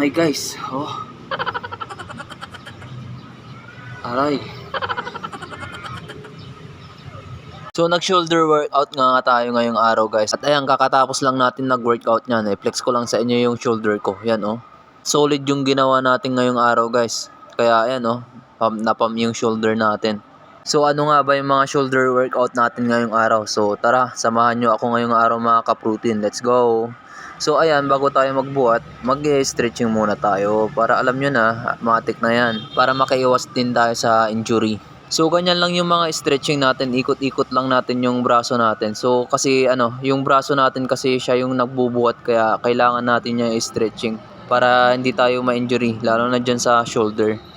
kamay guys. Oh, aray. So nag-shoulder workout nga tayo ngayong araw guys. At ayan, kakatapos lang natin nag-workout niyan. I-flex ko lang sa inyo yung shoulder ko. Yan oh. Solid yung ginawa natin ngayong araw guys. Kaya ayan oh, pump na pump yung shoulder natin. So ano nga ba yung mga shoulder workout natin ngayong araw? So tara, samahan nyo ako ngayong araw mga ka-protein. Let's go! So ayan, bago tayo magbuhat, mag-stretching muna tayo para alam nyo na, matik na yan. Para makaiwas din tayo sa injury. So ganyan lang yung mga stretching natin, ikot-ikot lang natin yung braso natin. So kasi yung braso natin kasi siya yung nagbubuhat kaya kailangan natin yung stretching para hindi tayo ma-injury lalo na dyan sa shoulder.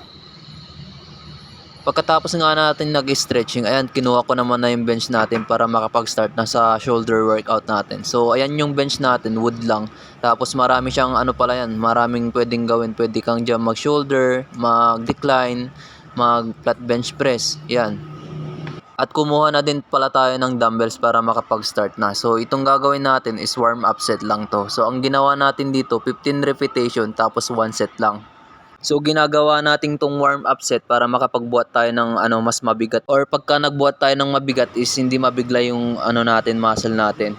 Pagkatapos nga natin nag-stretching, ayan, kinuha ko naman na yung bench natin para makapag-start na sa shoulder workout natin. So, ayan yung bench natin, wood lang. Tapos marami siyang maraming pwedeng gawin. Pwede kang dyan mag-shoulder, mag-decline, mag-flat bench press, yan. At kumuha na din pala tayo ng dumbbells para makapag-start na. So, itong gagawin natin is warm-up set lang to. So, ang ginawa natin dito, 15 repetition tapos 1 set lang. So ginagawa nating tong warm up set para makapagbuhat tayo ng mas mabigat, or pagka nagbuhat tayo ng mabigat is hindi mabigla yung muscle natin.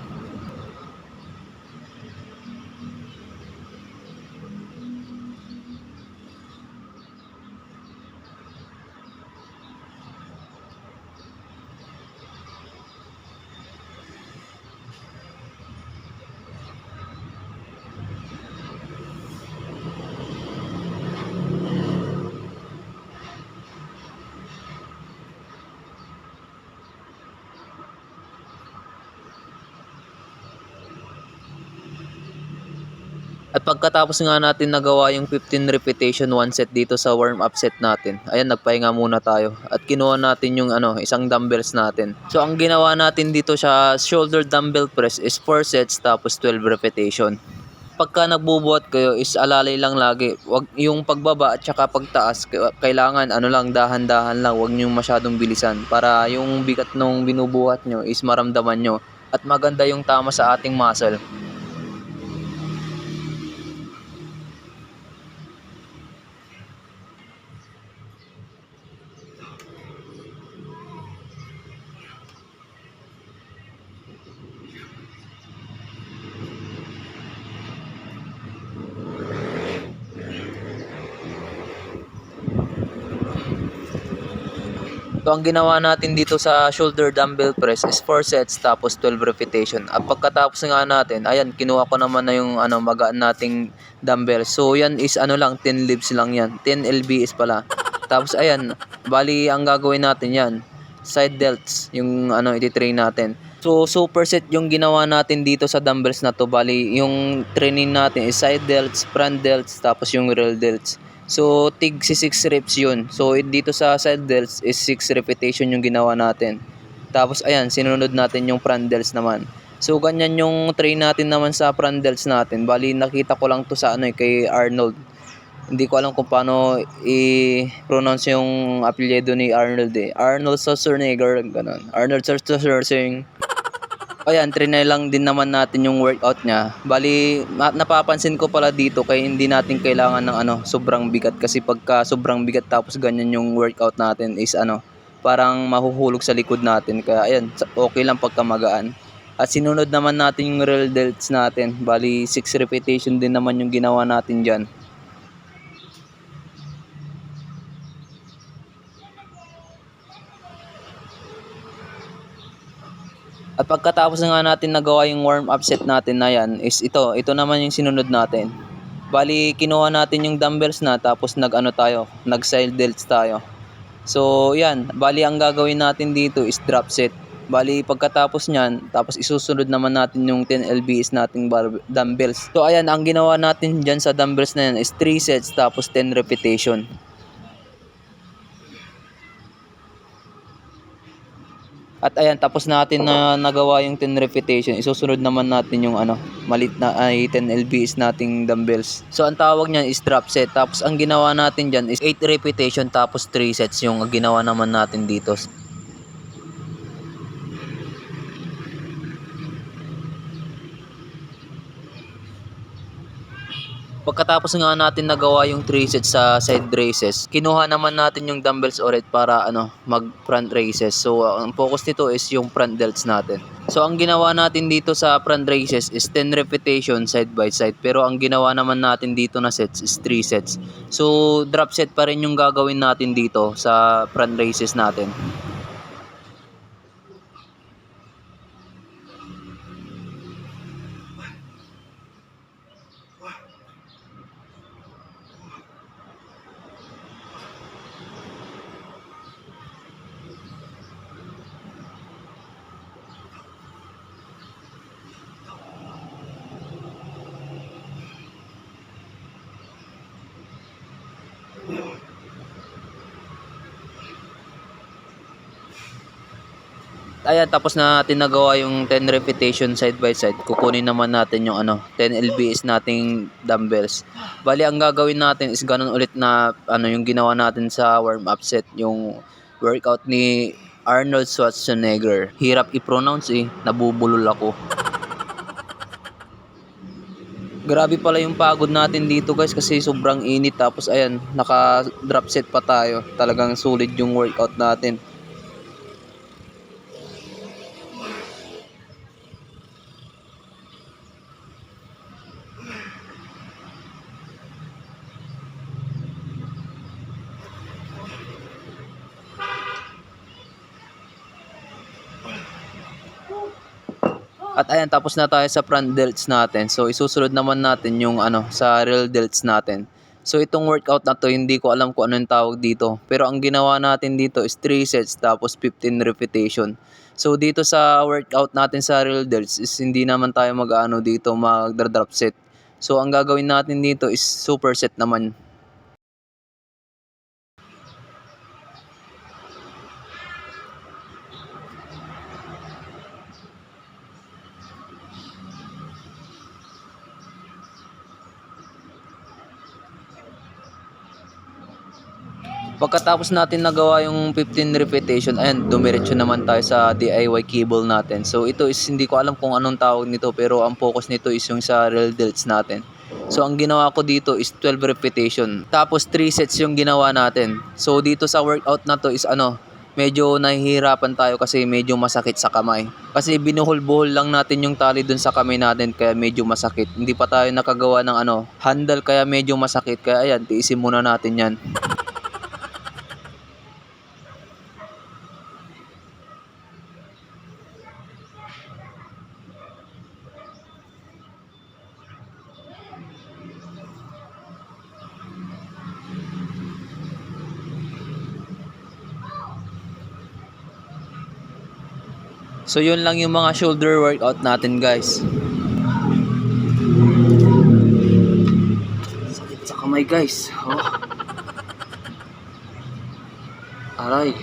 At pagkatapos nga natin nagawa yung 15 repetition 1 set dito sa warm up set natin, ayan, nagpahinga muna tayo at kinuha natin yung isang dumbbells natin. So ang ginawa natin dito sa shoulder dumbbell press is 4 sets tapos 12 repetition. Pagka nagbubuhat kayo is alalay lang lagi. Wag yung pagbaba at saka pagtaas, kailangan dahan-dahan lang, wag niyo masyadong bilisan para yung bigat nung binubuhat nyo is maramdaman nyo at maganda yung tama sa ating muscle. So ang ginawa natin dito sa shoulder dumbbell press is 4 sets tapos 12 repetition. At pagkatapos nga natin, ayan, kinuha ko naman na yung magaan nating dumbbell. So yan is 10 lbs lang yan. 10 lbs pala. Tapos ayan, bali ang gagawin natin yan, side delts yung iti-train natin. So super set yung ginawa natin dito sa dumbbells na to. Bali yung training natin is side delts, front delts, tapos yung rear delts. So, tig 6 reps yun. So, dito sa side delts is 6 repetition yung ginawa natin. Tapos, ayan, sinunod natin yung front delts naman. So, ganyan yung train natin naman sa front delts natin. Bali, nakita ko lang to sa kay Arnold. Hindi ko alam kung paano i-pronounce yung apelyido ni Arnold Arnold Schwarzenegger, ganun. Arnold Schwarzenegger. Ayan, trinay lang din naman natin yung workout niya. Bali, napapansin ko pala dito kaya hindi natin kailangan ng sobrang bigat, kasi pagka sobrang bigat tapos ganyan yung workout natin is parang mahuhulog sa likod natin. Kaya ayan, okay lang pagka magaan. At sinunod naman natin yung real delts natin. Bali, 6 repetition din naman yung ginawa natin diyan. At pagkatapos nga natin nagawa yung warm up set natin na yan, is ito naman yung sinunod natin. Bali, kinuha natin yung dumbbells na tapos nag side delts tayo. So, yan, bali ang gagawin natin dito is drop set. Bali, pagkatapos nyan, tapos isusunod naman natin yung 10 lbs nating dumbbells. So, ayan, ang ginawa natin dyan sa dumbbells na yan is 3 sets tapos 10 repetition. At ayan, tapos natin na nagawa yung 10 repetition, isusunod naman natin yung malit na 10 lbs nating dumbbells. So ang tawag niyan is drop set. Tapos ang ginawa natin diyan is 8 repetition tapos 3 sets yung ginawa naman natin dito. Pagkatapos nga natin nagawa yung 3 sets sa side raises, kinuha naman natin yung dumbbells ulit para mag front raises. So ang focus nito is yung front delts natin. So ang ginawa natin dito sa front raises is 10 repetition side by side. Pero ang ginawa naman natin dito na sets is 3 sets. So drop set pa rin yung gagawin natin dito sa front raises natin. Ayan, tapos na natin nagawa yung 10 repetition side by side. Kukunin naman natin yung 10 lbs nating dumbbells. Bali, ang gagawin natin is ganun ulit na yung ginawa natin sa warm up set, yung workout ni Arnold Schwarzenegger. Hirap i-pronounce nabubulol ako. Grabe pala yung pagod natin dito guys kasi sobrang init, tapos ayan, naka drop set pa tayo. Talagang solid yung workout natin. At ayan, tapos na tayo sa front delts natin. So isusunod naman natin yung sa real delts natin. So itong workout na to, hindi ko alam kung ano yung tawag dito. Pero ang ginawa natin dito is 3 sets tapos 15 repetition. So dito sa workout natin sa real delts is hindi naman tayo dito magdra-drop set. So ang gagawin natin dito is super set naman. Pagkatapos natin nagawa yung 15 repetition, ayan, dumiretso naman tayo sa DIY cable natin. So ito is hindi ko alam kung anong tawag nito, pero ang focus nito is yung sa real delts natin. So ang ginawa ko dito is 12 repetition. Tapos 3 sets yung ginawa natin. So dito sa workout na to is medyo nahihirapan tayo kasi medyo masakit sa kamay. Kasi binuhol-buhol lang natin yung tali dun sa kamay natin kaya medyo masakit. Hindi pa tayo nakagawa ng handle kaya medyo masakit. Kaya ayan, tiisin muna natin yan. So yun lang yung mga shoulder workout natin guys. Sakit sa kamay guys. Aray.